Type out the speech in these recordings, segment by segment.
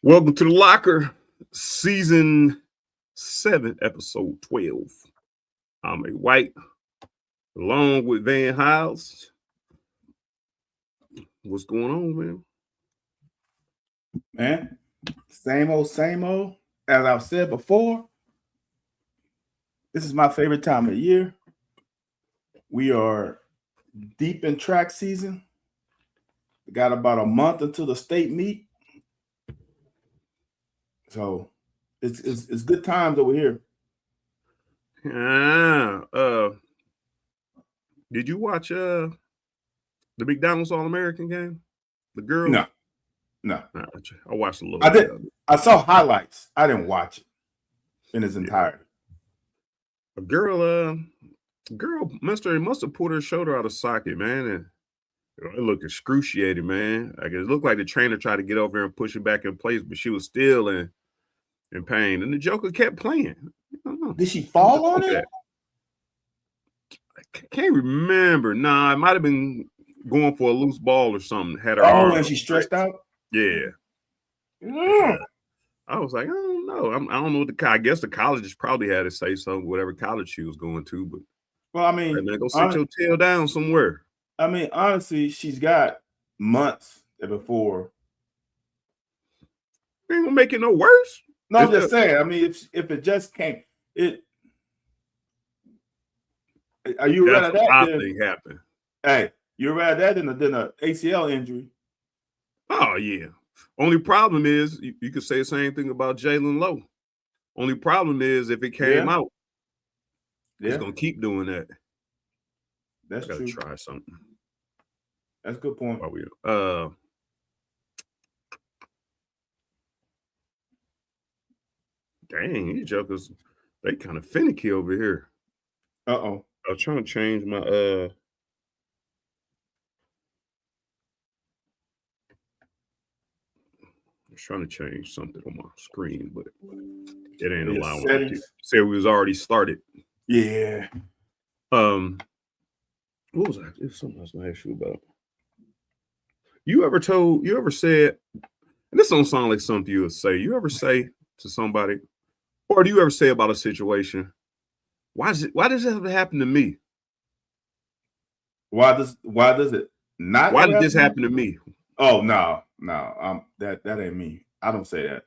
Welcome to the Locker, season 7, episode 12. I'm a White, along with Van Hiles. What's going on, man? Man, same old, same old. As I've said before, this is my favorite time of year. We are deep in track season. We got about a month until the state meet. So it's good times over here. Did you watch the McDonald's All-American game? The girl? No. I watched a little I bit did. of it. I saw highlights. I didn't watch it in its entirety. A girl must have pulled her shoulder out of socket, man, and it looked excruciating, man. Like it looked like the trainer tried to get over there and push it back in place, but she was still in pain. And the Joker kept playing. Did she fall on it? I can't remember. Nah, it might have been going for a loose ball or something. Had her arm. And she stretched out? Yeah. I was like, I don't know. I don't know what I guess the colleges probably had to say something, whatever college she was going to. But well, I mean, man, go sit your tail down somewhere. I mean, honestly, she's got months before. Ain't gonna make it no worse. No, I'm just saying. I mean, if it just can't, it. Are you rather that thing happen? Hey, you're rather that than a ACL injury? Oh yeah. Only problem is you could say the same thing about Jalen Lowe. Only problem is if it came out, he's gonna keep doing that. That's true. Gotta try something. That's a good point. Dang, these jokers, they kind of finicky over here. Uh-oh. I was trying to change my I was trying to change something on my screen, but it ain't allowing me to. Say we was already started. Yeah. What was that? There's something I was gonna ask you about. You ever said, and this don't sound like something you would say, you ever say to somebody, or do you ever say about a situation, why does it have to happen to me? Why does it not? Why did this happen to me? Oh no, that ain't me. I don't say that.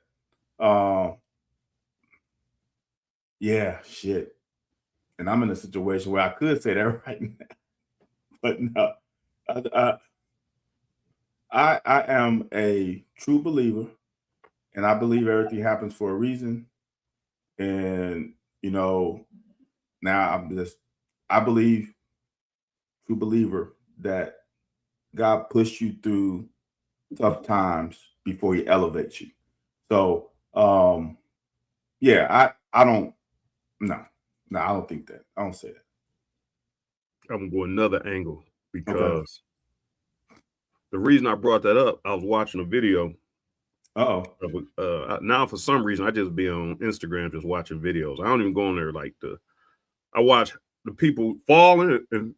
Yeah, shit. And I'm in a situation where I could say that right now, but no. I am a true believer, and I believe everything happens for a reason. And now I believe, true believer, that God pushed you through tough times before He elevates you. So, yeah, I don't. No, I don't think that. I don't say that. I'm gonna go another angle because the reason I brought that up, I was watching a video. Now for some reason I just be on Instagram just watching videos. I don't even go on there I watch the people falling and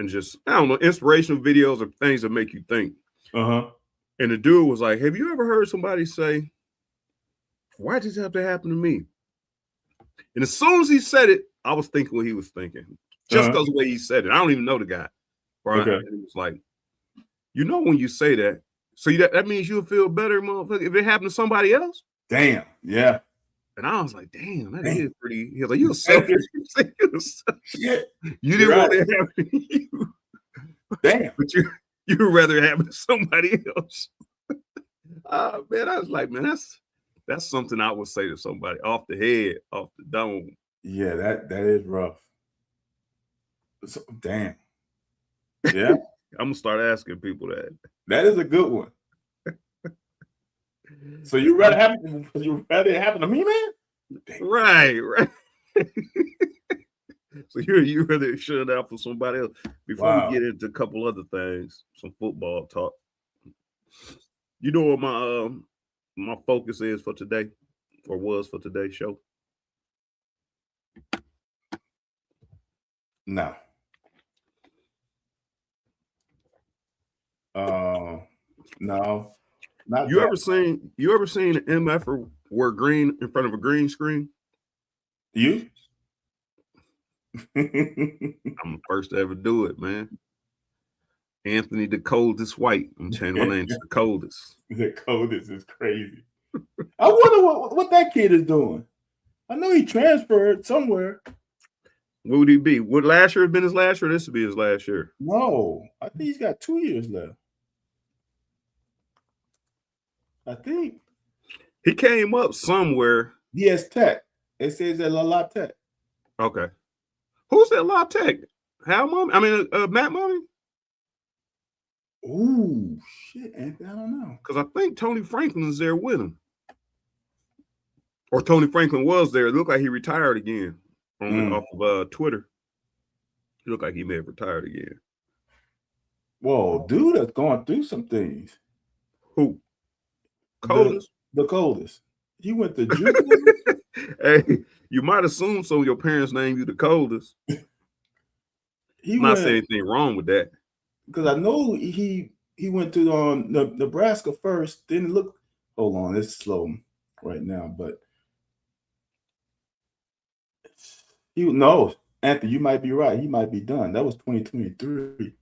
just I don't know, inspirational videos of things that make you think. And the dude was like, "Have you ever heard somebody say, why did this have to happen to me?" And as soon as he said it, I was thinking what he was thinking. Just because the way he said it. I don't even know the guy. Right? And it was like, when you say that, so that means you'll feel better, motherfucker, if it happened to somebody else? Damn, yeah. And I was like, damn, that is pretty. He was like, you're selfish. Shit. You didn't want it to happen to you. Damn. But you'd rather it happen to somebody else. Man, I was like, man, that's something I would say to somebody off the head, off the dome. Yeah, that is rough. So, damn. Yeah. I'm gonna start asking people that. That is a good one. So you rather it happen to me, man? Damn. Right. So you rather shut it out for somebody else. Before we get into a couple other things, some football talk. You know what my focus is for today, or was for today's show? No. No. Not You ever seen an MF wear green in front of a green screen? you? I'm the first to ever do it, man. Anthony the Coldest White. I'm changing my name to the Coldest. The Coldest is crazy. I wonder what that kid is doing. I know he transferred somewhere. What would he be? Would last year have been his last year? Or this would be his last year? No, I think he's got 2 years left. I think he came up somewhere. Yes, Tech. It says at La Tech. Okay. Who's at La Tech? Hal Mummy? I mean, Matt Mummy? Ooh, shit, Anthony, I don't know. Because I think Tony Franklin's there with him. Or Tony Franklin was there. It looked like he retired again off of Twitter. It looked like he may have retired again. Whoa, dude that's going through some things. Who? Coldest? The Coldest. He went to juvenile. Hey, you might assume so. Your parents named you the Coldest. I'm not saying anything wrong with that. Because I know he went to Nebraska first. Then look, hold on, it's slow right now, but Anthony, you might be right. He might be done. That was 2023.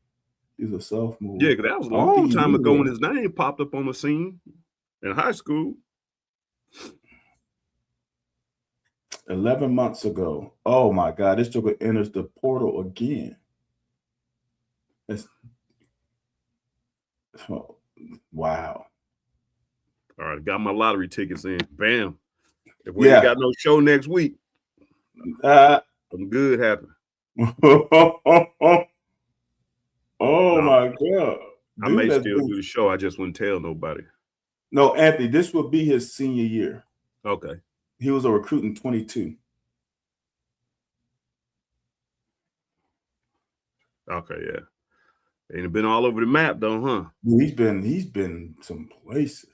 He was a sophomore. Yeah, because that was a long time ago when his name popped up on the scene in high school. 11 months ago. Oh my God, this joker enters the portal again. Wow. All right, got my lottery tickets in. Bam. If we ain't got no show next week, I'm good happen. My God. I may still do the show. I just wouldn't tell nobody. No, Anthony, this would be his senior year. Okay. He was a recruit in 22. Okay, yeah. Ain't been all over the map though, huh? He's been some places.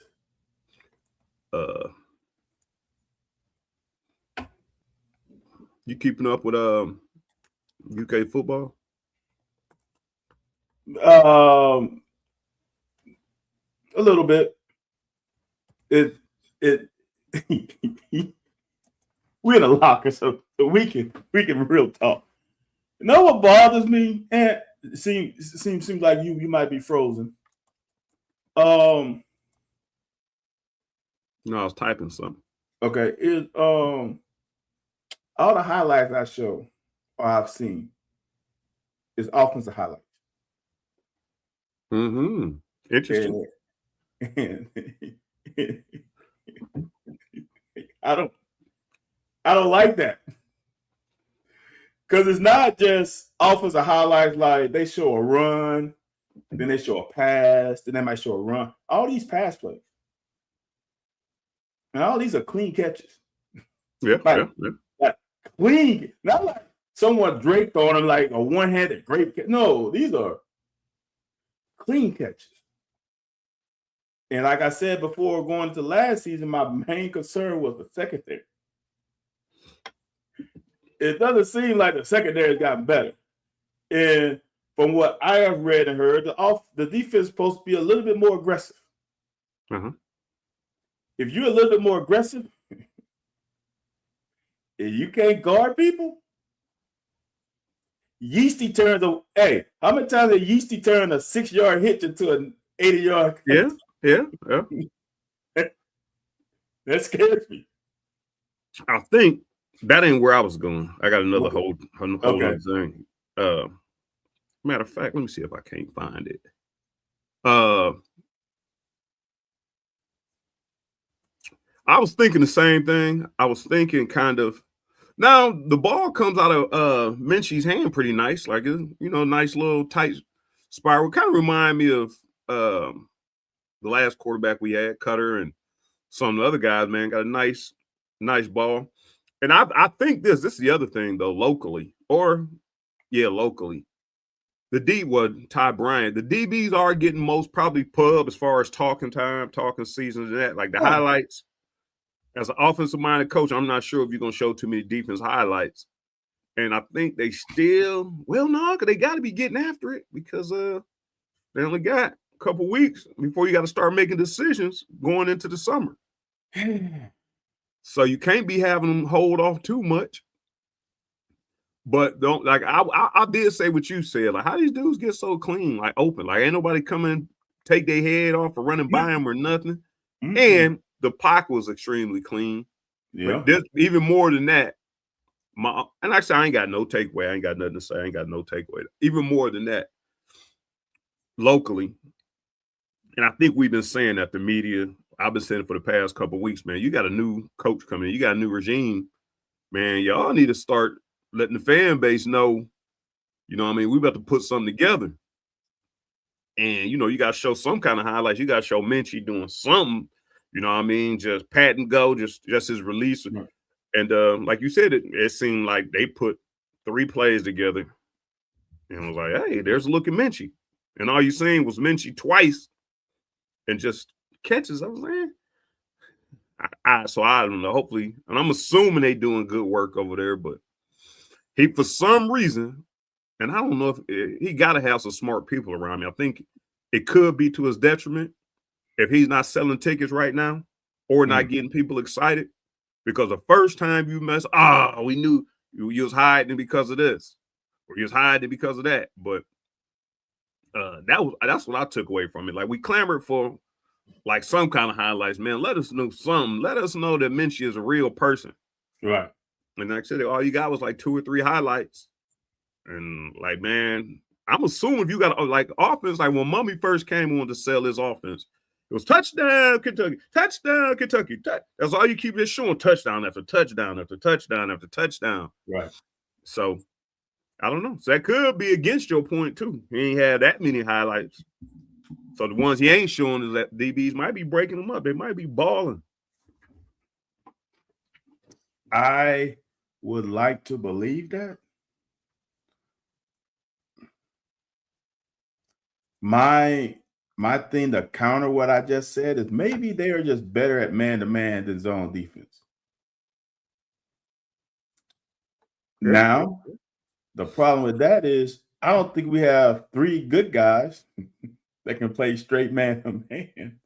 You keeping up with UK football? A little bit. We're in a locker, so we can real talk. You know what bothers me? And seems like you might be frozen. No, I was typing something. Okay. All the highlights I show or I've seen is offensive highlights. Interesting. And I don't like that. Because it's not just offensive highlights, like they show a run, then they show a pass, then they might show a run. All these pass plays. And all these are clean catches. Yeah, like clean, not like someone draped on them like a one-handed grape catch. No, these are clean catches. And like I said before, going to last season, my main concern was the secondary. It doesn't seem like the secondary has gotten better. And from what I have read and heard, the defense is supposed to be a little bit more aggressive. If you're a little bit more aggressive, and you can't guard people, Yeasty turns hey, how many times did Yeasty turn a 6-yard hitch into an 80-yard? Yeah. That scares me. I think that ain't where I was going. I got another whole other thing. Matter of fact, let me see if I can't find it. I was thinking the same thing. I was thinking kind of, now the ball comes out of Minchie's hand pretty nice, like, nice little tight spiral. Kind of remind me of the last quarterback we had, Cutter, and some of the other guys, man, got a nice ball. And I think this is the other thing, though, locally. The D was Ty Bryant. The DBs are getting most probably pub as far as talking time, talking seasons, and that. Like the highlights. As an offensive-minded coach, I'm not sure if you're going to show too many defense highlights. And I think they still, because they got to be getting after it because they only got couple weeks before you got to start making decisions going into the summer. So you can't be having them hold off too much. But don't like I did say what you said. Like, how these dudes get so clean, like open, like ain't nobody coming take their head off or running by them or nothing. Mm-hmm. And the pocket was extremely clean. Yeah. But there's even more than that. And actually, I ain't got no takeaway. I ain't got nothing to say. I ain't got no takeaway. Even more than that, locally, and I think we've been saying that the media. I've been saying it for the past couple of weeks, man. You got a new coach coming in. You got a new regime, man. Y'all need to start letting the fan base know, you know what I mean, we about to put something together. And, you know, you got to show some kind of highlights. You got to show Minchie doing something, you know what I mean, just pat and go, just his release. Right. And like you said, it seemed like they put 3 plays together and was like, hey, there's a look at Minchie. And all you seen was Minchie twice and just catches. I was like, so I don't know. Hopefully, and I'm assuming they doing good work over there, but he, for some reason, and I don't know if he got to have some smart people around me. I think it could be to his detriment if he's not selling tickets right now or not getting people excited. Because the first time you mess, we knew you was hiding because of this, or you was hiding because of that. But that's what I took away from it. Like, we clamored for like some kind of highlights, man. Let us know something. Let us know that Minchie is a real person. Right. And like I said, all you got was like 2 or 3 highlights. And like, man, I'm assuming if you got like offense, like when Mummy first came on to sell his offense, it was touchdown, Kentucky, touchdown, Kentucky. That's all you keep just showing, touchdown after touchdown after touchdown after touchdown. Right. So I don't know. So that could be against your point too. He ain't had that many highlights. So the ones he ain't showing is that DBs might be breaking them up. They might be balling. I would like to believe that. My thing to counter what I just said is maybe they are just better at man-to-man than zone defense. Yeah. Now, the problem with that is I don't think we have 3 good guys that can play straight man-to-man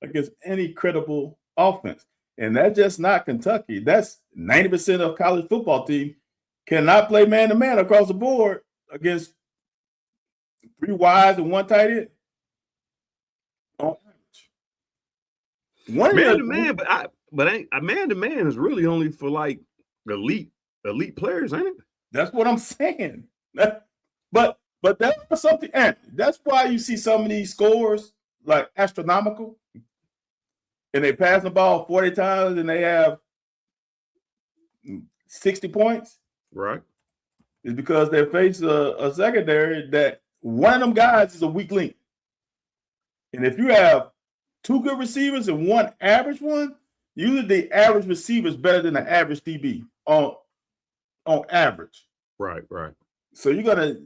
against any credible offense. And that's just not Kentucky. That's 90% of college football team cannot play man-to-man across the board against 3 wides and 1 tight end. On average. Man-to-man, but man-to-man is really only for like elite players, ain't it? That's what I'm saying. But that's something, and that's why you see some of these scores like astronomical. And they pass the ball 40 times and they have 60 points. Right. It's because they face a secondary that one of them guys is a weak link. And if you have 2 good receivers and 1 average one, usually the average receiver is better than the average DB on average. Right. So he's gonna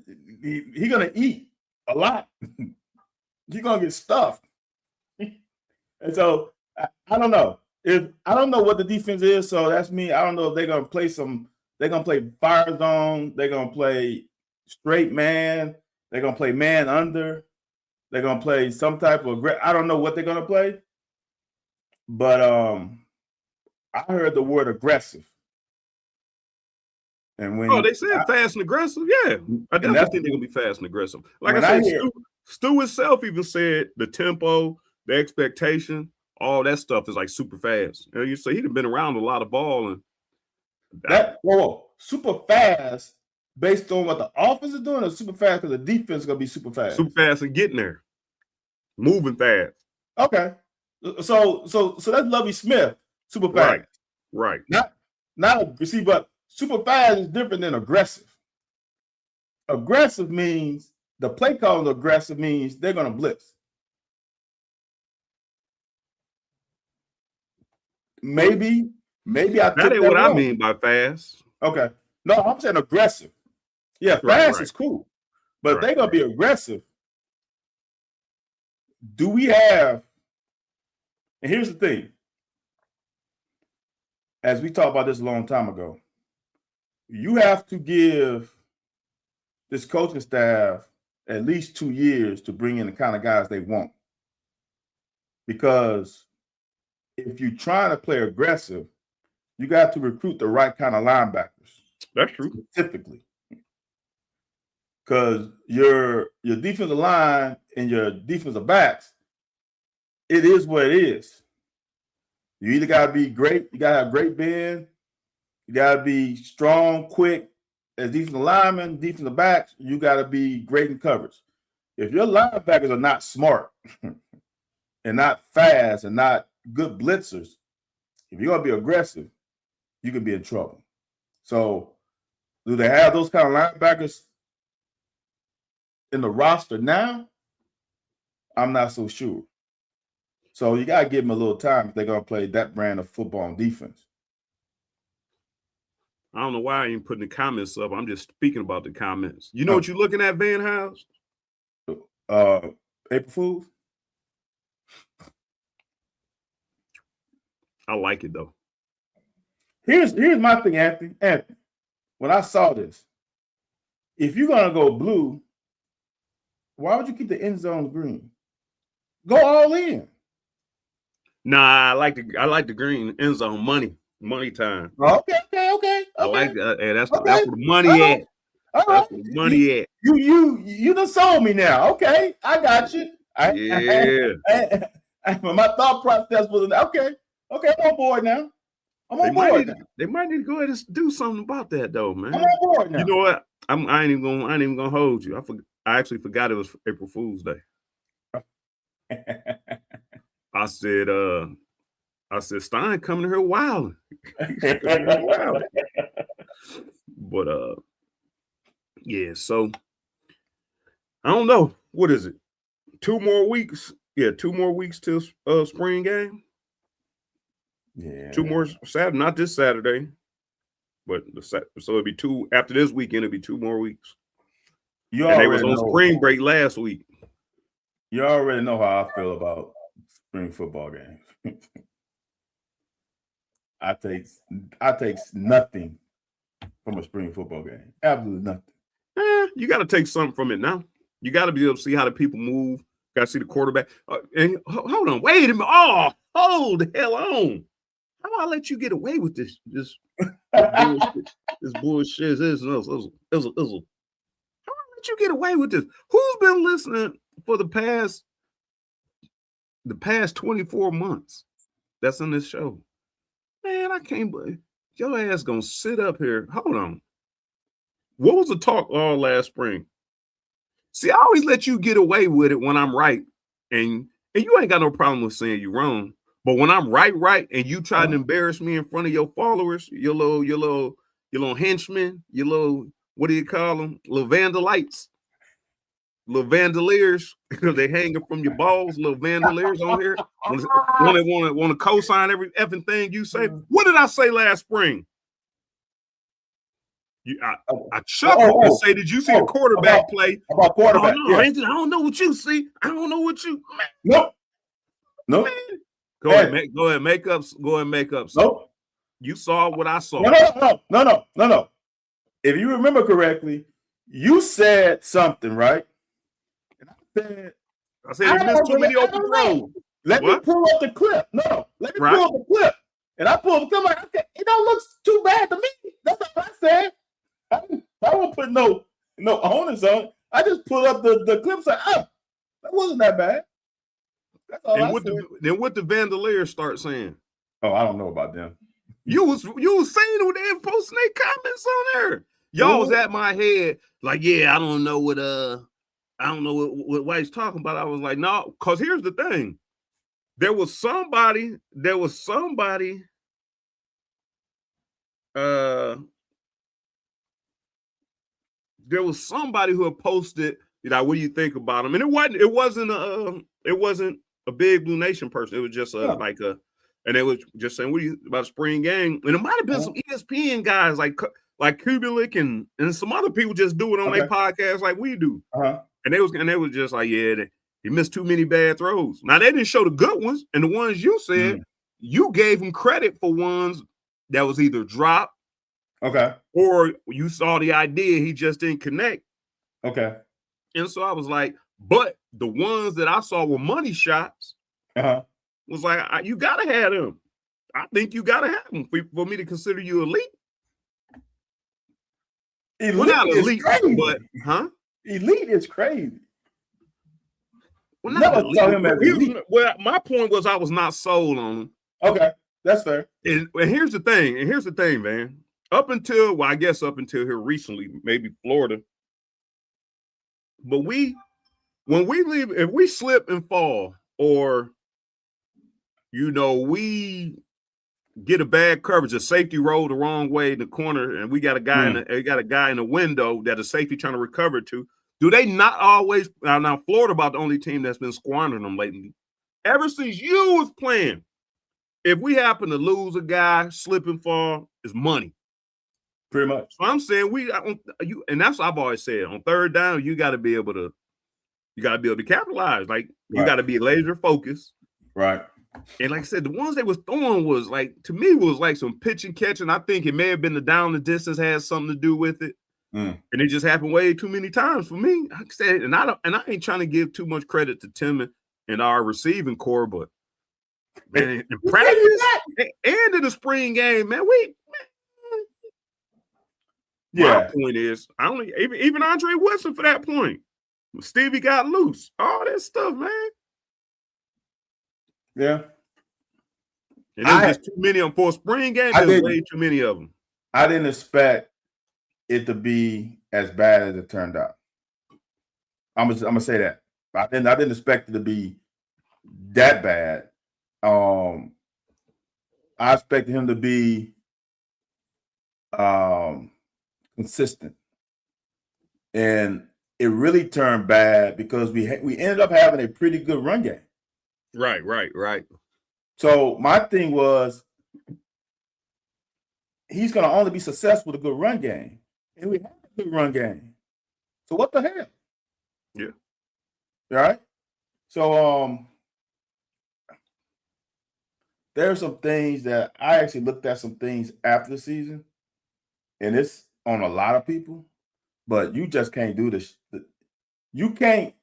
eat a lot. You're gonna get stuffed. And so I don't know. I don't know what the defense is, so that's me. I don't know if they're gonna play they're gonna play fire zone, they're gonna play straight man, they're gonna play man under, they're gonna play some type of I don't know what they're gonna play. But I heard the word aggressive. And when they said fast and aggressive, yeah. I definitely think they're gonna be fast and aggressive. Like I said, Stu himself even said the tempo, the expectation, all that stuff is like super fast. You know, you say he'd have been around a lot of ball and super fast based on what the offense is doing, or super fast because the defense is gonna be super fast. Super fast and getting there, moving fast. Okay, so that's Lovie Smith, super fast. Right. Not see, but super fast is different than aggressive. Aggressive means the play call aggressive means they're gonna blitz. Maybe that ain't what I mean by fast. Okay. No, I'm saying aggressive. Yeah, fast is cool. But if they're gonna be aggressive, do we have, and here's the thing, as we talked about this a long time ago, you have to give this coaching staff at least 2 years to bring in the kind of guys they want. Because if you're trying to play aggressive, you got to recruit the right kind of linebackers. That's true. Typically. Because your defensive line and your defensive backs, it is what it is. You either got to be great, you got to have great bend, you got to be strong, quick. As defensive linemen, defensive backs, you got to be great in coverage. If your linebackers are not smart and not fast and not good blitzers, if you're going to be aggressive, you could be in trouble. So, do they have those kind of linebackers in the roster now? I'm not so sure. So, you got to give them a little time if they're going to play that brand of football and defense. I don't know why I ain't putting the comments up. I'm just speaking about the comments. You know what you're looking at, Van House? April Fools? I like it, though. Here's my thing, Anthony. When I saw this, if you're going to go blue, why would you keep the end zone green? Go all in. Nah, I like the green end zone money time. Okay. I like that. Hey, that's Okay. where the money at. All That's right. where the money at. You done sold me now. Okay, I got you. Yeah. My thought process was okay. I'm on board now. They might need to go ahead and do something about that, though, man. I'm on board now. You know what? I ain't even gonna hold you. I actually forgot it was April Fool's Day. I said Stein coming here wilding. But yeah, so I don't know. What is it? 2 more weeks? Yeah, 2 more weeks till spring game. Yeah. 2 more Saturday, not this Saturday, but so it'll be 2 after this weekend. It'll be 2 more weeks. And they was on spring break last week. You already know how I feel about spring football games. I take nothing from a spring football game. Absolutely nothing. You got to take something from it now. You got to be able to see how the people move. Got to see the quarterback. And hold on, wait a minute. Oh, hold the hell on. How do I let you get away with this bullshit? This bullshit. How do I let you get away with this? Who's been listening for the past 24 months? That's in this show. Man, I can't believe your ass gonna sit up here. Hold on. What was the talk all last spring? See, I always let you get away with it when I'm right, and you ain't got no problem with saying you're wrong. But when I'm right, and you try to embarrass me in front of your followers, your little henchmen, your little, what do you call them? Little vandalites, little vandaliers. They hanging from your balls, little vandaliers on here. When they want to co-sign every effing thing you say. What did I say last spring? I chuckled and say, did you see the quarterback play? About quarterback. I don't know what you see. I don't know what you. Nope. Man. Go ahead, make up. Nope. You saw what I saw. No. If you remember correctly, you said something, right? And I said you missed too many open throws. Let me pull up the clip. No, let me pull up the clip. And I pulled the clip. Like, okay, it don't look too bad to me. That's all I said. I won't put no onus on it. I just pulled up the clip and said, that wasn't that bad. That's all I said. Then what the Vandaliers start saying? Oh, I don't know about them. You was saying when they posting their comments on there. Y'all was at my head like, yeah, I don't know what White's talking about. I was like, no, because here's the thing. There was somebody who had posted, what do you think about him? And it wasn't a big Blue Nation person. It was just and they was just saying, what do you about spring game? And it might have been some ESPN guys like Kubelik and some other people just do it on their podcast like we do. And they was just like, yeah, he missed too many bad throws. Now they didn't show the good ones, and the ones you said, you gave him credit for ones that was either dropped, or you saw the idea, he just didn't connect. Okay. And so I was like, but the ones that I saw were money shots. Was like, you gotta have them. I think you gotta have them for me to consider you elite. Elite well, not elite, crazy. but elite is crazy. Well, not elite. Saw him as elite. Well, my point was I was not sold on him. Okay, that's fair. And here's the thing, man. Up until here recently, maybe Florida. But when we leave, if we slip and fall, or we get a bad coverage, a safety roll the wrong way in the corner, and we got a guy in the window that a safety trying to recover to. Do they not always now Florida about the only team that's been squandering them lately? Ever since you was playing, if we happen to lose a guy, slip and fall, it's money. Pretty much. So I'm saying and that's what I've always said. On third down, you got to be able to capitalize. Like you got to be laser focused. Right. And like I said, the ones they was throwing was like, to me, was like some pitch and catch. And I think it may have been the down the distance had something to do with it. And it just happened way too many times for me. Like I said, and I ain't trying to give too much credit to Tim and our receiving core, but man, in practice and in the spring game, man, my point is, even Andre Wilson for that point. Stevie got loose. All that stuff, man. Yeah. And there's just too many of them for a spring game. There's way too many of them. I didn't expect it to be as bad as it turned out. I'm gonna say that. I didn't expect it to be that bad. I expected him to be consistent, and it really turned bad because we ended up having a pretty good run game. Right. So my thing was, he's going to only be successful with a good run game, and we have a good run game. So what the hell? Yeah. All right. So there are some things that I actually looked at some things after the season, and it's on a lot of people, but you just can't do this. You can't,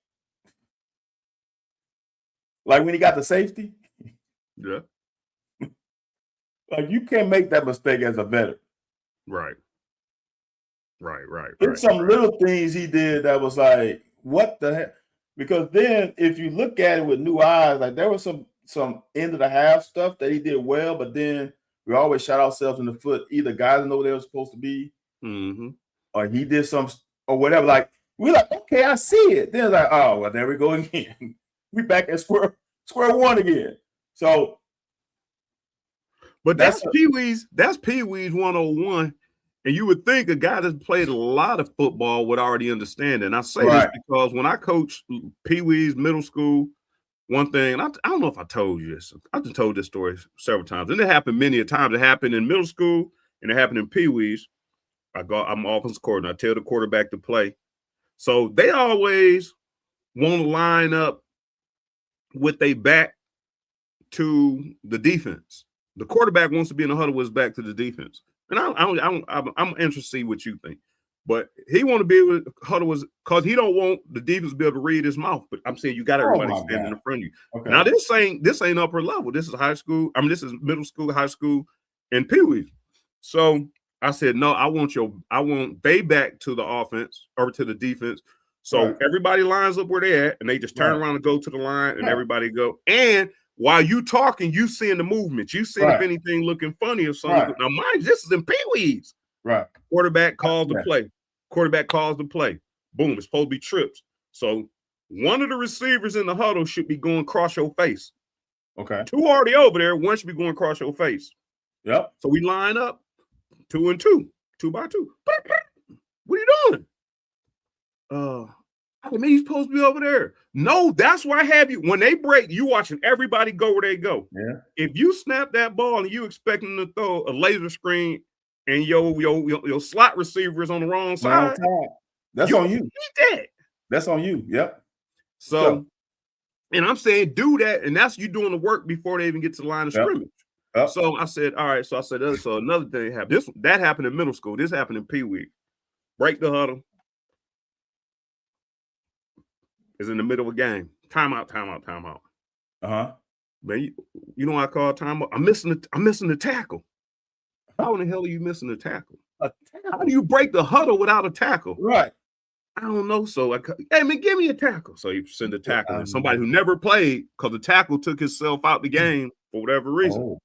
like when he got the safety. Yeah. Like you can't make that mistake as a veteran. Right. There's some little things he did that was like, what the heck? Because then if you look at it with new eyes, like there was some end of the half stuff that he did well, but then we always shot ourselves in the foot. Either guys didn't know where they were supposed to be, or he did some or whatever. Like we're like, okay, I see it. Then it's like, oh well, there we go again. We back at square one again. So, but that's Pee-wee's 101. And you would think a guy that's played a lot of football would already understand it. And I say this because when I coached Pee-wee's middle school, one thing, and I don't know if I told you this. I've just told this story several times. And it happened many a times. It happened in middle school and it happened in Pee-wee's. I'm offensive coordinator. I tell the quarterback to play. So they always want to line up with their back to the defense. The quarterback wants to be in the huddle with his back to the defense. And I'm interested to see what you think. But he want to be able to huddle because he don't want the defense to be able to read his mouth. But I'm saying you got everybody standing in front of you. Okay. Now this ain't upper level. This is high school. This is middle school, high school, and Pee-wee. So I said, no, I want they back to the offense or to the defense. So everybody lines up where they're at, and they just turn around and go to the line, and everybody go. And while you talking, you seeing the movement. You see if anything looking funny or something. Now, mind, this is in Pee-wee's. Right. Quarterback calls the play. Quarterback calls the play. Boom. It's supposed to be trips. So one of the receivers in the huddle should be going across your face. Okay. Two already over there. One should be going across your face. Yep. So we line up 2 and 2, 2 by 2. What are you doing? I mean, he's supposed to be over there. No, that's why I have you. When they break, you watching everybody go where they go. Yeah. If you snap that ball and you expecting to throw a laser screen and your slot receiver is on the wrong side, that's on you. That. That's on you. Yep. So, and I'm saying do that, and that's you doing the work before they even get to the line of scrimmage. Yep. So I said, all right. So I said, so another thing happened. That happened in middle school. This happened in Pee-wee. Break the huddle. is in the middle of a game. Timeout. Uh-huh. Man, you know what I call timeout? I'm missing the tackle. How in the hell are you missing the tackle? How do you break the huddle without a tackle? Right. I don't know. So hey man, give me a tackle. So you send a tackle and somebody who never played because the tackle took himself out the game for whatever reason. Oh.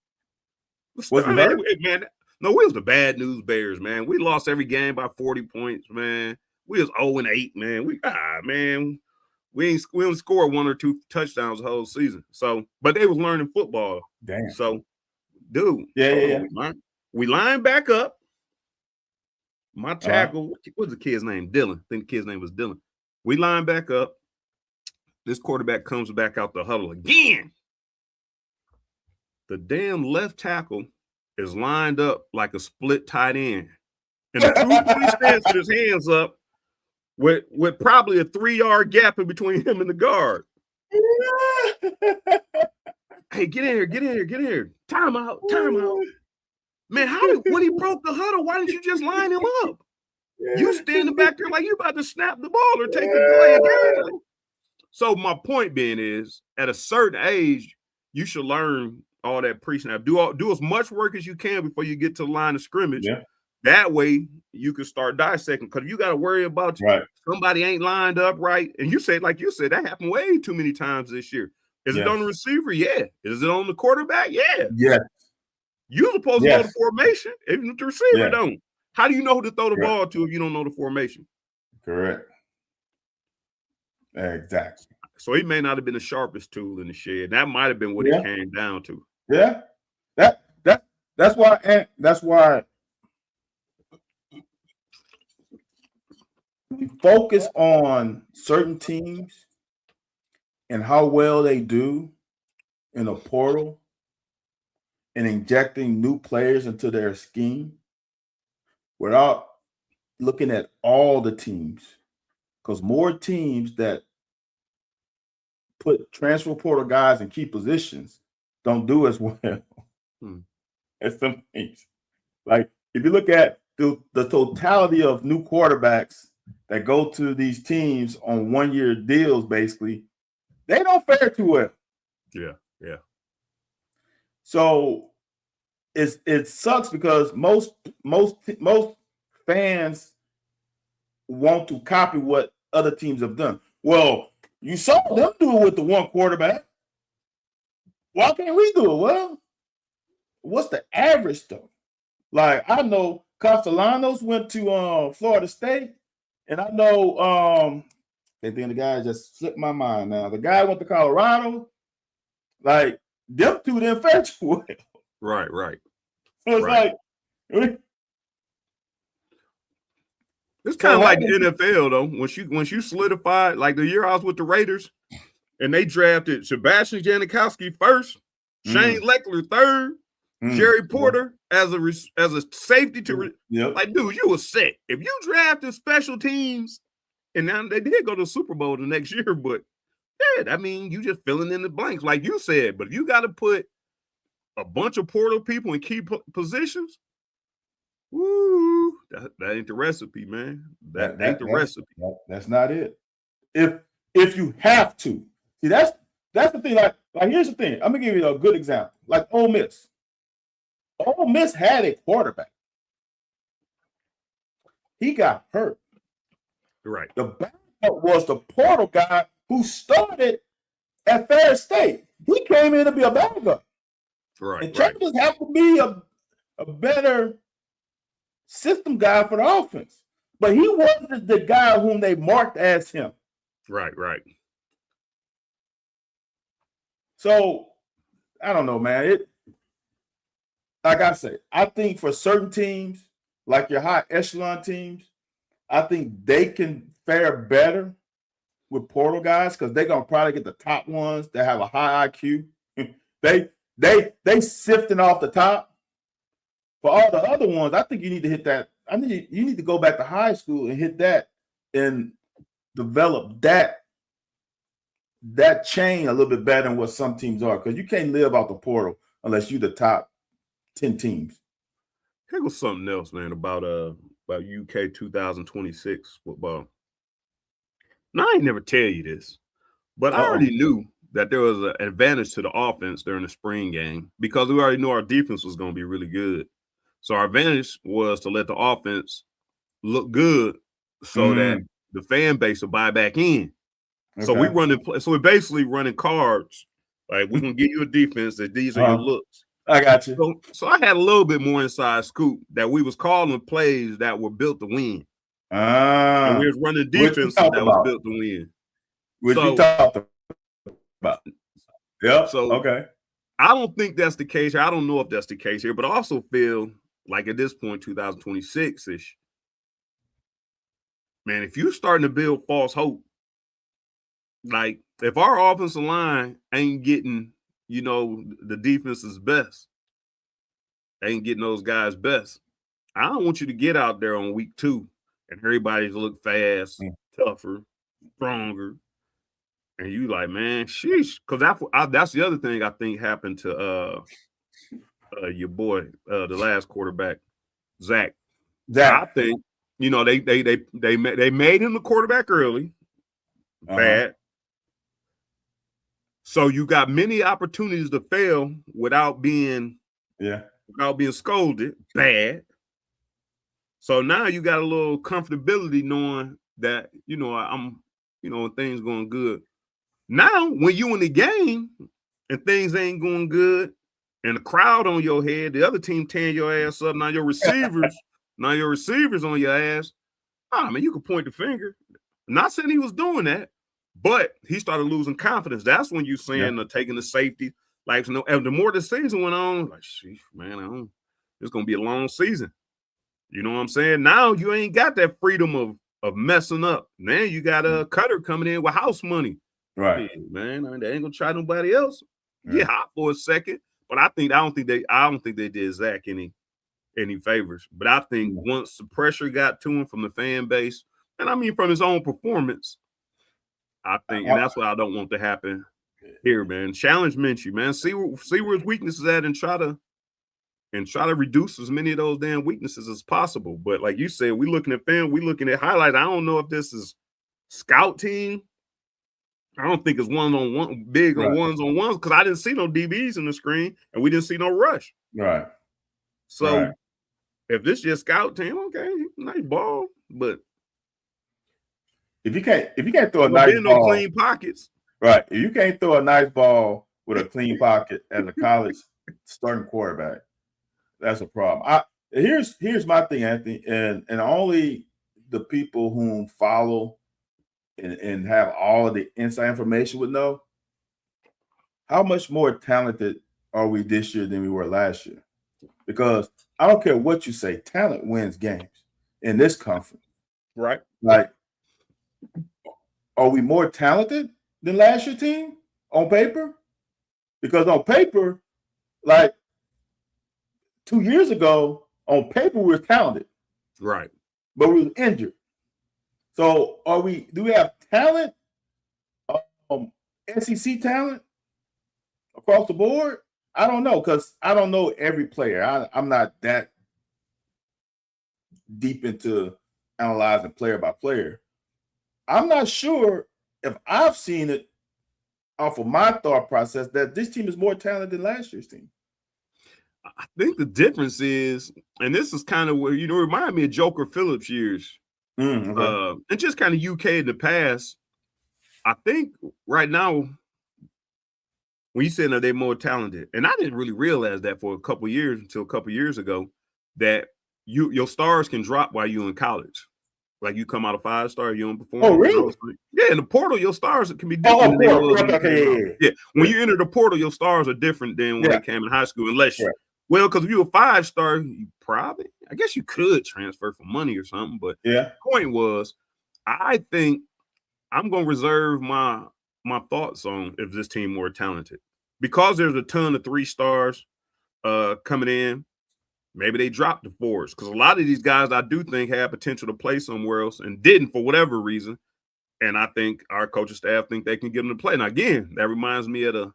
Was he hurt? Man, no, we was the bad news bears, man. We lost every game by 40 points, man. We was 0-8, man. We only scored 1 or 2 touchdowns the whole season. So, but they was learning football. Damn. So, dude, yeah. We lined back up. My tackle, what's the kid's name? Dylan. I think the kid's name was Dylan. We lined back up. This quarterback comes back out the huddle again. The damn left tackle is lined up like a split tight end. And the truth, he stands with his hands up with probably a 3-yard gap in between him and the guard. Hey, get in here. Time out. Man, when he broke the huddle, why didn't you just line him up? You standing back there like you about to snap the ball or take a play again. So my point being is, at a certain age, you should learn all that pre-snap. Do as much work as you can before you get to the line of scrimmage. Yeah. That way you can start dissecting, because you got to worry about somebody ain't lined up right. And like you said, that happened way too many times this year. Is it on the receiver? Yeah. Is it on the quarterback? Yeah. Yeah. You're supposed to know the formation, even if the receiver don't. How do you know who to throw the ball to if you don't know the formation? Correct. Exactly. So he may not have been the sharpest tool in the shed. That might have been what it came down to. Yeah. That's why we focus on certain teams and how well they do in a portal and injecting new players into their scheme without looking at all the teams. Because more teams that put transfer portal guys in key positions don't do as well as some teams. Like, if you look at the totality of new quarterbacks that go to these teams on 1-year deals, basically, they don't fare too well. Yeah. So it sucks because most fans want to copy what other teams have done. Well, you saw them do it with the one quarterback. Why can't we do it? Well, what's the average though? Like, I know Castellanos went to Florida State, and I know and then the guy just slipped my mind now. The guy went to Colorado. Like, them two didn't fare too well. Right. So it's like it's kind of like the NFL though. Once you solidified, like the year I was with the Raiders, and they drafted Sebastian Janikowski first, Shane Leckler third, Jerry Porter as a safety to like, dude, you were set. If you drafted special teams, and now they did go to the Super Bowl the next year, but I mean, you just filling in the blanks, like you said. But if you got to put a bunch of portal people in key positions, woo, that ain't the recipe, man. That ain't the recipe. That's not it. If you have to, see, that's the thing. Like here's the thing. I'm gonna give you a good example. Like Ole Miss. Ole Miss had a quarterback. He got hurt. Right. The backup was the portal guy who started at Ferris State. He came in to be a backup. Right. And Chambers had to be a better system guy for the offense. But he wasn't the guy whom they marked as him. Right. So, I don't know, man. Like I say, I think for certain teams, like your high echelon teams, I think they can fare better with portal guys because they're gonna probably get the top ones that have a high IQ. they sifting off the top. For all the other ones, I think you need to hit that. You need to go back to high school and hit that and develop that chain a little bit better than what some teams are, because you can't live out the portal unless you're the top 10 teams. Here was something else, man, about UK 2026 football. Now, I ain't never tell you this. But I already knew that there was an advantage to the offense during the spring game because we already knew our defense was going to be really good. So our advantage was to let the offense look good so that the fan base will buy back in. Okay. So we're basically running cards. Like, we're going to give you a defense that these are your looks. I got you. So I had a little bit more inside scoop that we was calling plays that were built to win. And we was running defenses that was built to win. Which we talked about. Yep. So okay. I don't think that's the case here. I don't know if that's the case here, but I also feel like at this point, 2026-ish, man, if you're starting to build false hope, like if our offensive line ain't getting, the defense's best, ain't getting those guys' best, I don't want you to get out there on week 2 and everybody's look fast, tougher, stronger. And you like, man, sheesh. Because that's the other thing I think happened to your boy, the last quarterback, Zach. I think, they made him the quarterback early. Bad. So you got many opportunities to fail without being scolded. Bad. So now you got a little comfortability knowing that, I'm, things going good. Now, when you in the game and things ain't going good and the crowd on your head, the other team tearing your ass up, now your receivers on your ass, you can point the finger. I'm not saying he was doing that, but he started losing confidence. That's when you saying taking the safety. Like, the more the season went on, like, sheesh, man, it's going to be a long season. You know what I'm saying? Now you ain't got that freedom of messing up. Now you got a Cutter coming in with house money. Right, man. They ain't gonna try nobody else. Get hot for a second, but I don't think they did Zach any favors. But I think once the pressure got to him from the fan base, and I mean from his own performance, I think, and that's what I don't want to happen here, man. Challenge Minshew, man. See where his weaknesses at, and try to reduce as many of those damn weaknesses as possible. But like you said, we looking at highlights. I don't know if this is scout team. I don't think it's one-on-one, big on ones-on-ones, because I didn't see no DBs in the screen, and we didn't see no rush. Right. So if this just scout team, okay, nice ball, but if you can't throw a nice ball, no clean pockets. Right. If you can't throw a nice ball with a clean pocket as a college starting quarterback, that's a problem. Here's my thing, Anthony, and only the people whom follow and have all of the inside information would know, how much more talented are we this year than we were last year? Because I don't care what you say, talent wins games in this conference. Right. Like, are we more talented than last year's team on paper? Because on paper, like 2 years ago, on paper, we were talented. Right. But we were injured. So do we have talent, SEC talent across the board? I don't know, because I don't know every player. I'm not that deep into analyzing player by player. I'm not sure if I've seen it off of my thought process that this team is more talented than last year's team. I think the difference is, and this is kind of where, remind me of Joker Phillips years. Okay. And just kind of UK in the past. I think right now, when you said that they're more talented, and I didn't really realize that for a couple of years until a couple of years ago, that your stars can drop while you're in college. Like, you come out of 5-star, you don't perform. Oh, really? Yeah, in the portal, your stars can be different. Yeah. When you enter the portal, your stars are different than when they came in high school, unless you. Well, because if you're a 5-star, you probably, I guess you could transfer for money or something. But the point was, I think I'm going to reserve my thoughts on if this team more talented, because there's a ton of 3 stars coming in. Maybe they dropped the 4s, because a lot of these guys I do think have potential to play somewhere else and didn't for whatever reason. And I think our coaching staff think they can get them to play. Now, again, that reminds me of the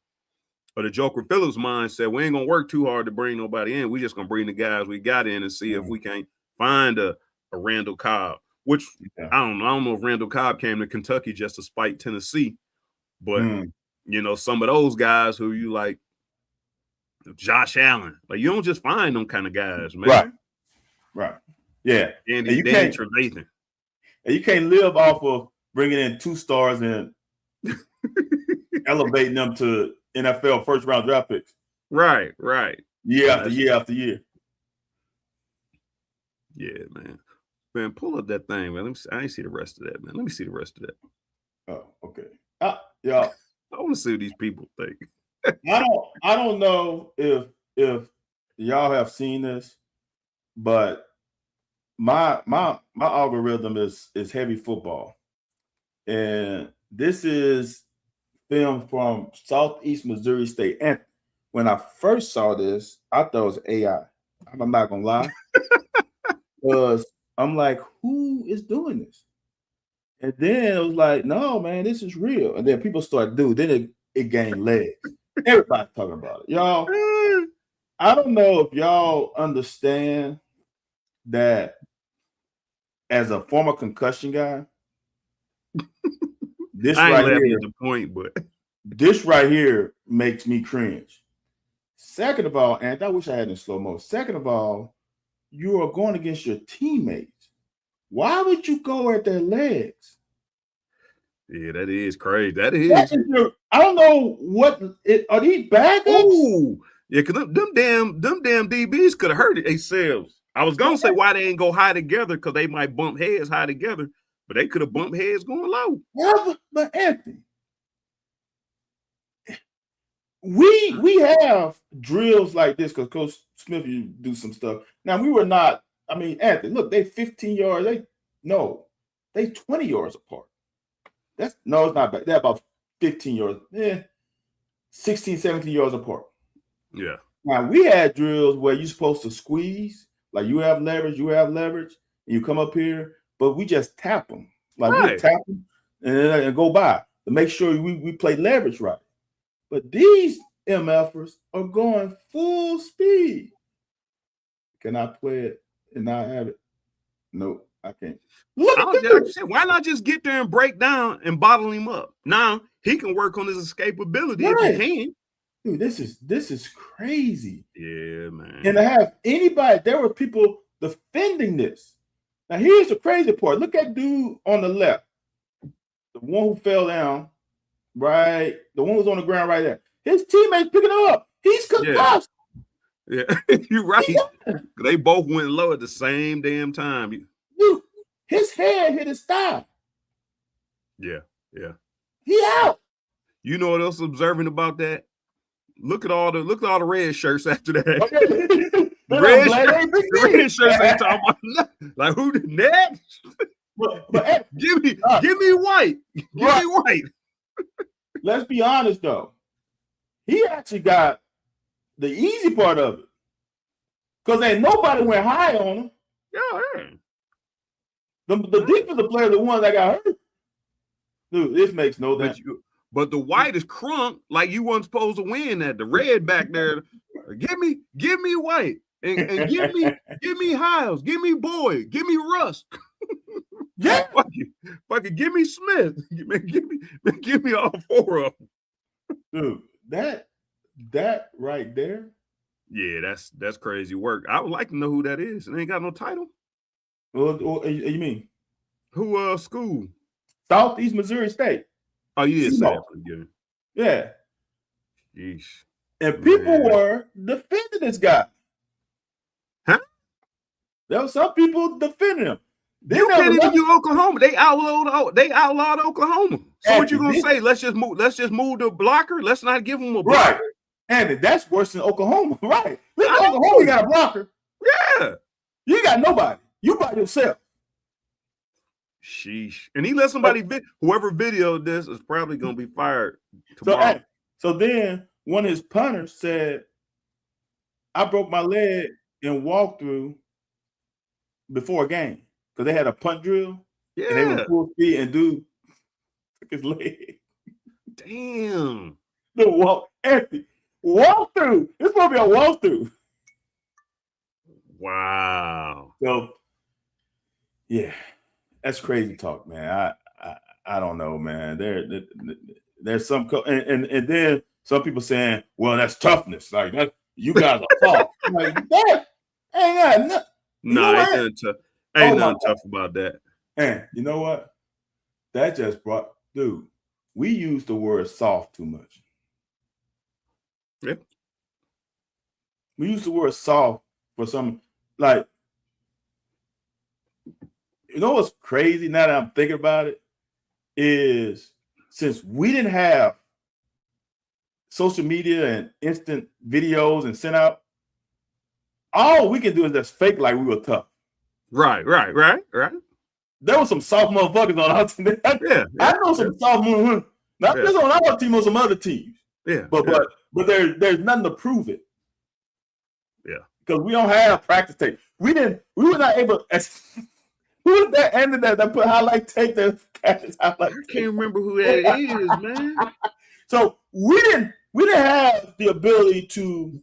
Joker Phillips mindset. We ain't going to work too hard to bring nobody in. We just going to bring the guys we got in and see if we can't find a Randall Cobb, which I don't know if Randall Cobb came to Kentucky just to spite Tennessee. But some of those guys who you like, Josh Allen, like you don't just find them kind of guys, man. Right. Yeah. Danny Trevathan. And you can't live off of bringing in 2 stars and elevating them to NFL first round draft picks. Right. Year after year after year. Yeah, man. Man, pull up that thing, man. I ain't see the rest of that, man. Let me see the rest of that. Oh, okay. Yeah. I want to see what these people think. I don't know if y'all have seen this, but my algorithm is heavy football. And this is film from Southeast Missouri State. And when I first saw this, I thought it was AI. I'm not gonna lie. Because I'm like, who is doing this? And then it was like, no, man, this is real. And then people start doing, then it gained legs. Everybody's talking about it. Y'all, I don't know if y'all understand that as a former concussion guy, this right here, the point, but this right here makes me cringe. Second of all, and I wish I had it in slow mo. Second of all, you are going against your teammates. Why would you go at their legs? Yeah, that is crazy. That is. I don't know are these backups? Ooh, yeah, because them damn DBs could have hurt it themselves. I was gonna say why they ain't go high together because they might bump heads high together, but they could have bumped heads going low. Yeah, but Anthony, we have drills like this because Coach Smith you do some stuff. Now we were not. I mean, Anthony, look, they 15 yards. They 20 yards apart. It's not bad. They're about 15 yards. 16, 17 yards apart. Yeah. Now we had drills where you're supposed to squeeze, like you have leverage, and you come up here, but we just tap them. Like we tap them and go by to make sure we play leverage right. But these MFers are going full speed. Can I play it and not have it? No, I can't. Look at this. Why not just get there and break down and bottle him up? Now he can work on his escapability if he can. Dude, this is crazy. Yeah, man. And to have anybody, there were people defending this. Now here's the crazy part. Look at dude on the left, the one who fell down, right? The one who's on the ground right there. His teammates picking him up. He's concussed. Yeah, you're right. They both went low at the same damn time. Dude, his head hit his thigh. Yeah. He out. You know what else is observing about that? Look at all the red shirts after that. The red shirts ain't talking about nothing. Like who the next? But give me white. Give me white. Let's be honest though. He actually got the easy part of it. Because ain't nobody went high on him. Yeah. The defensive player, the one that got hurt. Dude, this makes no sense. But the white is crunk like you weren't supposed to win that. The red back there, give me white and give me Hiles, give me Boyd, give me Russ. Yeah, fucking give me Smith. Give me all 4 of them. Dude, that right there. Yeah, that's crazy work. I would like to know who that is. It ain't got no title. What you mean? Who school? Southeast Missouri State. Oh, you did say that again. Yeah. Yeesh. And people were defending this guy. Huh? There were some people defending him. You can't even do Oklahoma. They outlawed Oklahoma. So what you gonna say? Let's just move the blocker. Let's not give them a blocker. Right. And that's worse than Oklahoma. Right. Look at Oklahoma, you got a blocker. Yeah. You ain't got nobody. You by yourself. Sheesh. And he let somebody whoever videoed this is probably gonna be fired tomorrow. So then one of his punters said, I broke my leg in walkthrough before a game. Because they had a punt drill. Yeah. And they were full speed and dude took his leg. Damn. The walkthrough. It's supposed to be a walkthrough. Wow. So yeah, that's crazy talk, man. I don't know, man. There's some and then some people saying, well, that's toughness. Like that, you guys are soft. I'm like that ain't got nothing. Nah, ain't nothing tough. Ain't nothing tough about that. And you know what? That just brought, dude. We use the word soft too much. Yeah. We use the word soft for some, like, you know what's crazy now that I'm thinking about it is since we didn't have social media and instant videos and sent out, all we can do is just fake like we were tough. Right. There was some soft motherfuckers on our team. I know some soft motherfuckers. Not just on our team, on some other teams. Yeah. But there's nothing to prove it. Yeah. Because we don't have practice tape. We were not able. Who was that ended that put highlight tape that catches highlight tape? I can't remember who that is, man. So we didn't have the ability to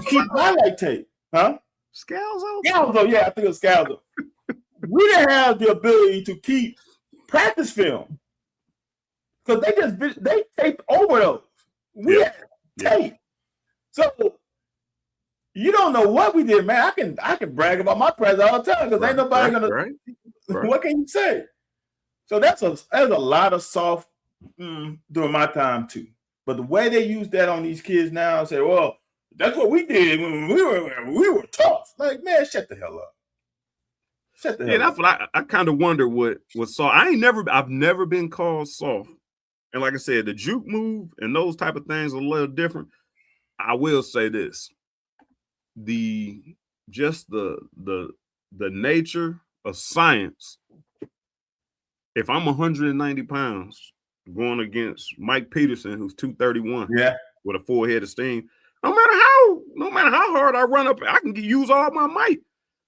keep highlight tape, huh? Scalzo, yeah, I think it was Scalzo. We didn't have the ability to keep practice film because they taped over those. We had tape, so you don't know what we did, man. I can brag about my practice all the time because ain't nobody gonna. Right. What can you say? So there's a lot of soft during my time too. But the way they use that on these kids now, say, well, that's what we did when we were tough. Like, man, shut the hell up. Shut the hell up. That's what I kind of wonder what soft. I've never been called soft. And like I said, the juke move and those type of things are a little different. I will say this. The nature of science. If I'm 190 pounds going against Mike Peterson, who's 231, with a full head of steam, no matter how hard I run up, I can use all my might.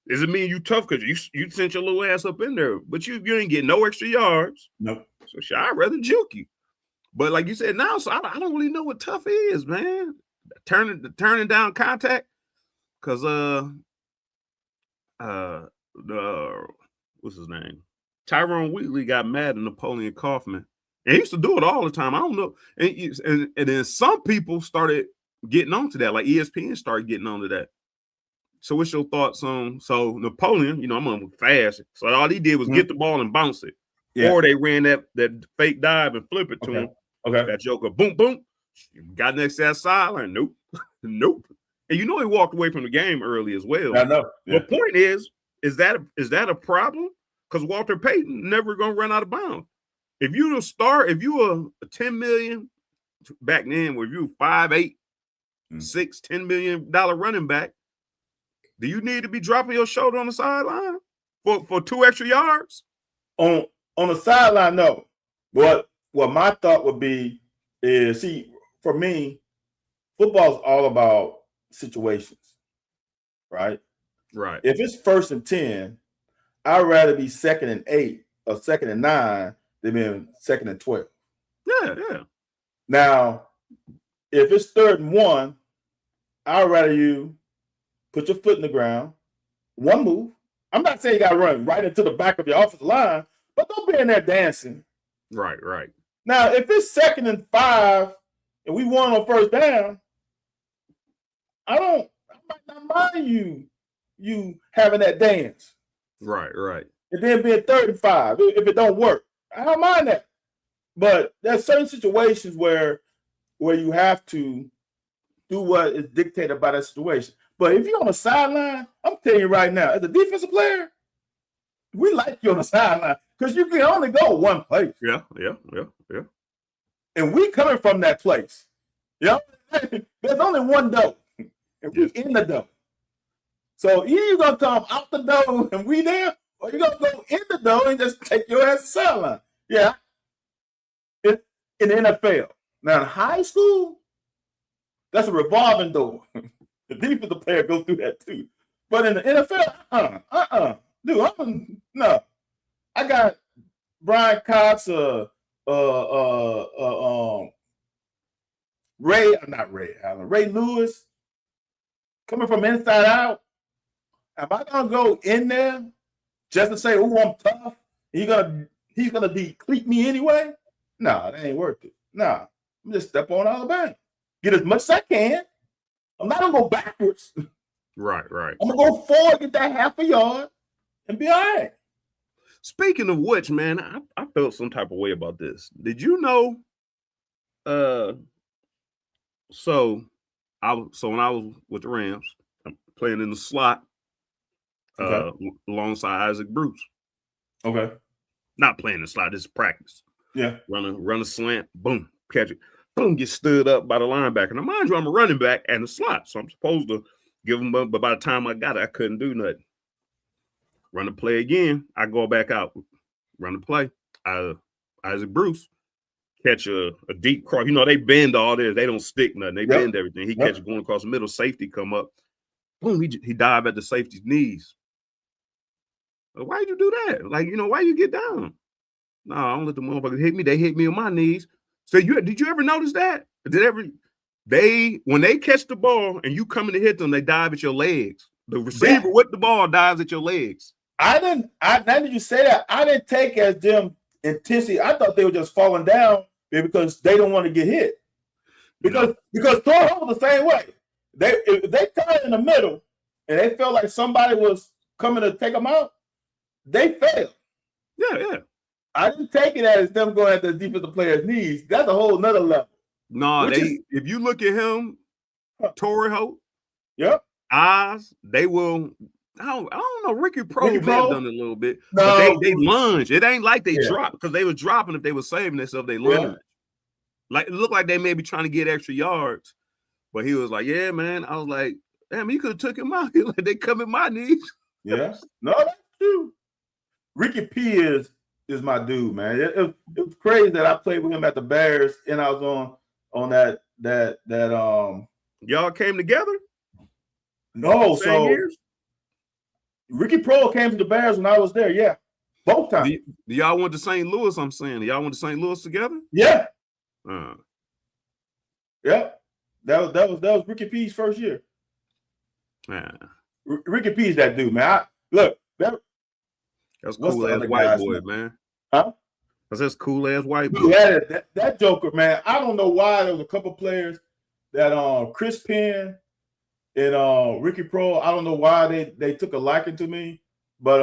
Does it mean you tough because you sent your little ass up in there, but you ain't get no extra yards? Nope. So I'd rather juke you. But like you said, now, so I don't really know what tough is, man. Turning down contact, because what's his name? Tyrone Wheatley got mad at Napoleon Kaufman, and he used to do it all the time. I don't know, and then some people started getting onto that, like ESPN started getting onto that. So what's your thoughts on? So Napoleon, I'm on fast, so all he did was get the ball and bounce it, or they ran that fake dive and flip it to him. Okay, that joker, boom, boom, got next to that sideline. Nope. And he walked away from the game early as well. I know. The point is that a problem? Because Walter Payton never gonna run out of bounds. If you a 10 million back then, where you 5'8", $10 million running back, do you need to be dropping your shoulder on the sideline for 2 extra yards? On the sideline, no. But what my thought would be is, see, for me, football is all about situations, right? Right. If it's 1st and 10, I'd rather be 2nd and 8 or 2nd and 9 than being 2nd and 12. Yeah. Now, if it's 3rd and 1, I'd rather you put your foot in the ground, one move. I'm not saying you got to run right into the back of your offensive line, but don't be in there dancing. Right. Now, if it's 2nd and 5 and we won on 1st down, I might not mind you having that dance. Right. And then being 3rd and 5 if it don't work. I don't mind that. But there's certain situations where you have to do what is dictated by that situation. But if you're on the sideline, I'm telling you right now, as a defensive player, we like you on the sideline because you can only go one place. Yeah. And we coming from that place. There's only one door. And we in the door. So either you're going to come out the door and we there, or you're going to go in the door and just take your ass to the sideline. Yeah. In the NFL. Now, in high school, that's a revolving door. The defensive player goes through that too. But in the NFL, dude, no. I got Brian Cox, Ray Lewis coming from inside out. Am I gonna go in there just to say, "Oh, I'm tough"? He's gonna deplete me anyway? No, that ain't worth it. No. I'm just step on Alabama, get as much as I can. I'm not gonna go backwards. Right. I'm gonna go forward, get that half a yard, and be all right. Speaking of which, man, I felt some type of way about this. Did you know? So when I was with the Rams, I'm playing in the slot, alongside Isaac Bruce. Okay. Not playing the slot, this is practice. Yeah. Run a slant, boom, catch it, boom, get stood up by the linebacker. Now, mind you, I'm a running back and the slot, so I'm supposed to give him up. But by the time I got it, I couldn't do nothing. Run the play again, I go back out. Run the play. Isaac Bruce catch a deep cross. You know, they bend all this. They don't stick nothing. They bend everything. He catch it going across the middle. Safety come up. Boom, he dive at the safety's knees. Why'd you do that? Like, why you get down? No, I don't let the motherfuckers hit me. They hit me on my knees. So did you ever notice that? When they catch the ball and you coming to hit them, they dive at your legs. The receiver with the ball dives at your legs. Now that you say that, I didn't take as them intensity. I thought they were just falling down because they don't want to get hit. Because Toro was the same way. If they caught in the middle and they felt like somebody was coming to take them out, they failed. Yeah. I didn't take it as them going at the defensive player's knees. That's a whole nother level. No, if you look at him, Torrio, eyes, they will. I don't know. Ricky Pro may have done it a little bit, but they lunge. It ain't like they drop, because they was dropping if they were saving themselves. They lunge. Like it looked like they may be trying to get extra yards, but he was like, "Yeah, man." I was like, "Damn, you could have took him out." He like, "They come at my knees." Yeah, no, that's true. Ricky P is my dude, man. It was crazy that I played with him at the Bears, and I was on that. Y'all came together? No, so years? Ricky Pro came to the Bears when I was there. Yeah, both times. Do y'all went to St. Louis? I'm saying, y'all went to St. Louis together? Yeah. Yeah. That was Ricky P's first year. Ricky P's that dude, man. That's cool ass white boy, man. Huh? That's cool ass white boy. Yeah, that Joker, man. I don't know why there was a couple players that Chris Penn and Ricky Pro. I don't know why they took a liking to me, but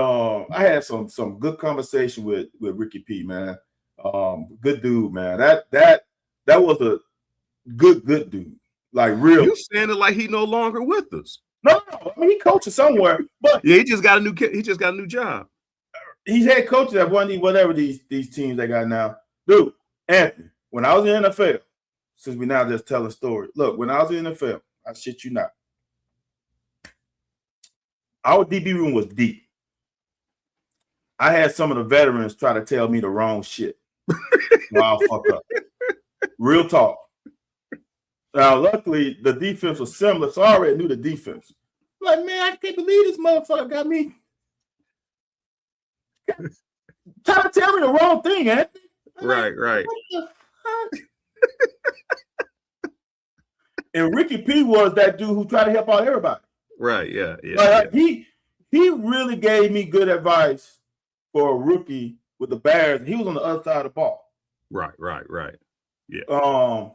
I had some good conversation with Ricky P, man. Good dude, man. That was a good dude. Like real. You sounded like he no longer with us. No. I mean, he coaches somewhere, but yeah, he just got a new job. He's head coach at whatever these teams they got now. Dude, Anthony, when I was in the NFL, since we now just tell a story. Look, when I was in the NFL, I shit you not. Our DB room was deep. I had some of the veterans try to tell me the wrong shit. I'll fuck up. Real talk. Now, luckily, the defense was similar, so I already knew the defense. I'm like, man, I can't believe this motherfucker got me. Trying to tell me the wrong thing, Anthony. Right. And Ricky P was that dude who tried to help out everybody. Right, yeah. He really gave me good advice for a rookie with the Bears. He was on the other side of the ball. Right. Yeah.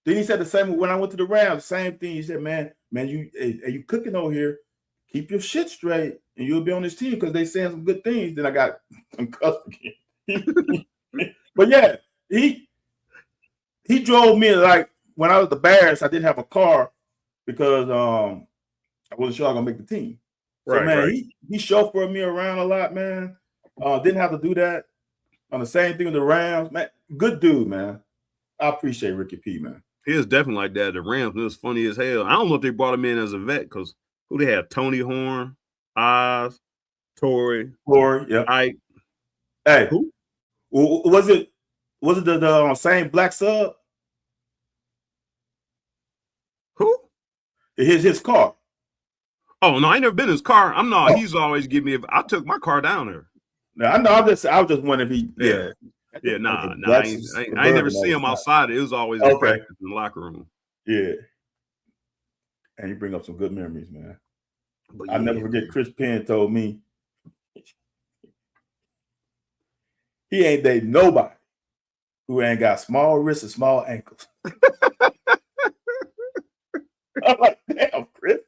Then he said the same when I went to the Rams. Same thing. He said, "Man, you cooking over here? Keep your shit straight, and you'll be on this team because they saying some good things." Then I got concussed again. But yeah, he drove me like when I was at the Bears. I didn't have a car because I wasn't sure I was gonna make the team. So right. He chauffeured me around a lot, man. Didn't have to do that. On the same thing with the Rams, man. Good dude, man. I appreciate Ricky P, man. He is definitely like that. The Rams, it was funny as hell. I don't know if they brought him in as a vet because who they have? Tony Horn, Oz, Torrey, yeah. Ike. Hey, who? Was it the same black sub? Who? His car. Oh no, I ain't never been in his car. He's always giving me. I took my car down there. No, I know. I was just wondering if he. Yeah, nah. I ain't never see him outside. It was always in practice in the locker room. Yeah. And you bring up some good memories, man. I'll never forget Chris Penn told me he ain't dating nobody who ain't got small wrists and small ankles. I'm like, damn, Chris.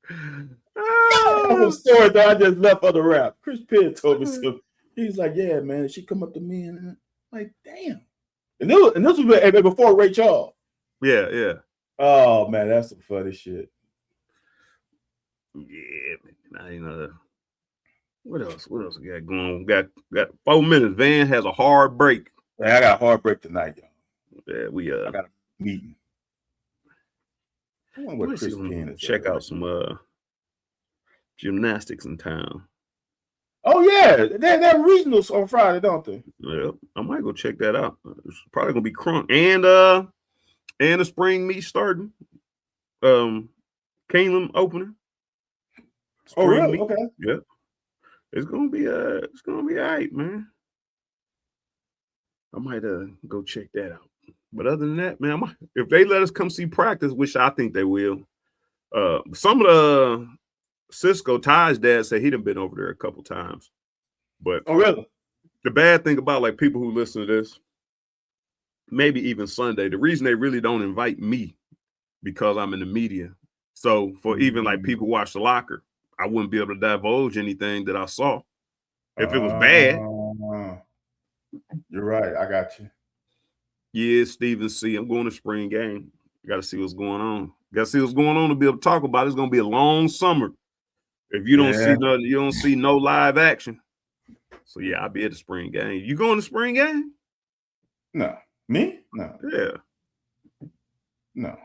That was a story that I just left on the rap. Chris Pitt told me so. He's like, yeah, man. She come up to me and I'm like, damn. And this was before Ray Charles. Yeah, yeah. Oh man, that's some funny shit. Yeah, man. What else? What else we got going? Got 4 minutes. Van has a hard break. Man, I got a hard break tonight, y'all. Yeah, we I got a meeting. I wonder what Chris Penn is. Check out some gymnastics in town. Oh yeah, they're regionals on Friday, don't they? Yeah, I might go check that out. It's probably gonna be crunk and the spring meet starting. Keeneland opening. Oh really? Meet. Okay. Yeah, it's gonna be all right, man. I might go check that out. But other than that, man, if they let us come see practice, which I think they will. Some of the Cisco Ty's dad said he'd been over there a couple times. But oh really? The bad thing about like people who listen to this, maybe even Sunday, the reason they really don't invite me because I'm in the media. So for even like people who watch the locker, I wouldn't be able to divulge anything that I saw. If it was bad. You're right. I got you. Yeah, Stephen C. I'm going to spring game. Got to see what's going on. Got to see what's going on to be able to talk about it. It's going to be a long summer. If you don't see nothing, you don't see no live action. So yeah, I'll be at the spring game. You going to spring game? No. Me? No. Yeah. No.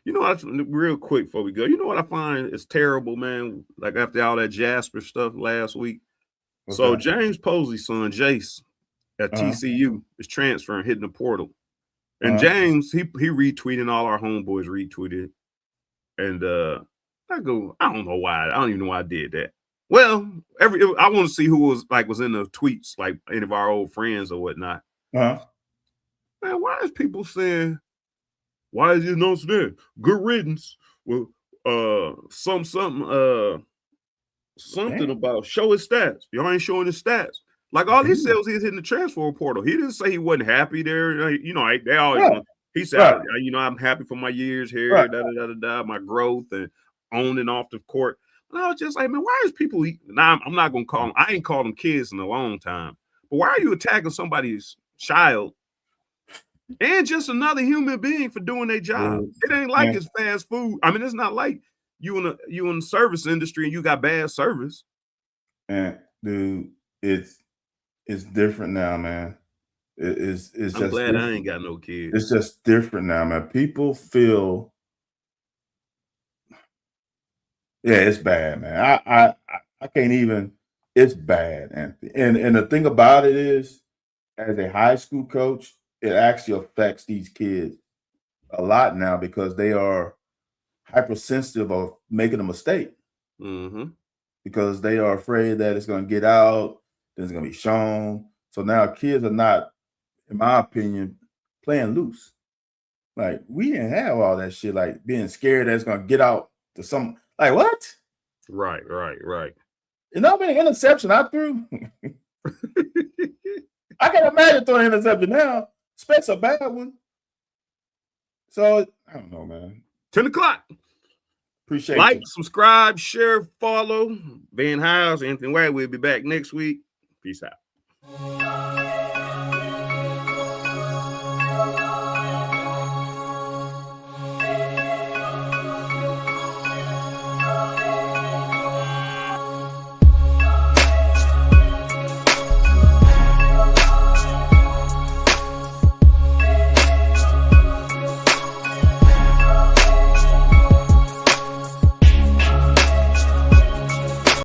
You know what? Real quick before we go, you know what I find is terrible, man? Like after all that Jasper stuff last week. So James Posey's son, Jace, at TCU is transferring, hitting the portal. And James, he retweeted, all our homeboys retweeted. And I don't know why. I don't even know why I did that. Well, I want to see who was in the tweets, like any of our old friends or whatnot. Man, why is people saying, why is this no there? Good riddance. Well, something about show his stats. Y'all ain't showing his stats. Like all he said was he's hitting the transfer portal. He didn't say he wasn't happy there. You know, they always. He said, you know, I'm happy for my years here, my growth and on and off the court. And I was just like, man, why is people? Now I'm not gonna call them. I ain't called them kids in a long time. But why are you attacking somebody's child and just another human being for doing their job? It ain't like it's fast food. I mean, it's not like you in the service industry and you got bad service. And dude, it's different now, man. It's I'm just glad different. I ain't got no kids. It's just different now, man. People feel, yeah, it's bad, man. I can't even. It's bad, Anthony. And the thing about it is, as a high school coach, it actually affects these kids a lot now because they are hypersensitive of making a mistake. Because they are afraid that it's going to get out, then it's going to be shown. So now kids are not, in my opinion, playing loose. Like we didn't have all that shit, like being scared that it's going to get out to some, like what? Right. You know how many interception I threw? I can imagine throwing an interception now, especially a bad one. So I don't know, man. 10 o'clock. Appreciate like, you. Subscribe, share, follow. Van Hiles, Anthony White. We'll be back next week. Peace out.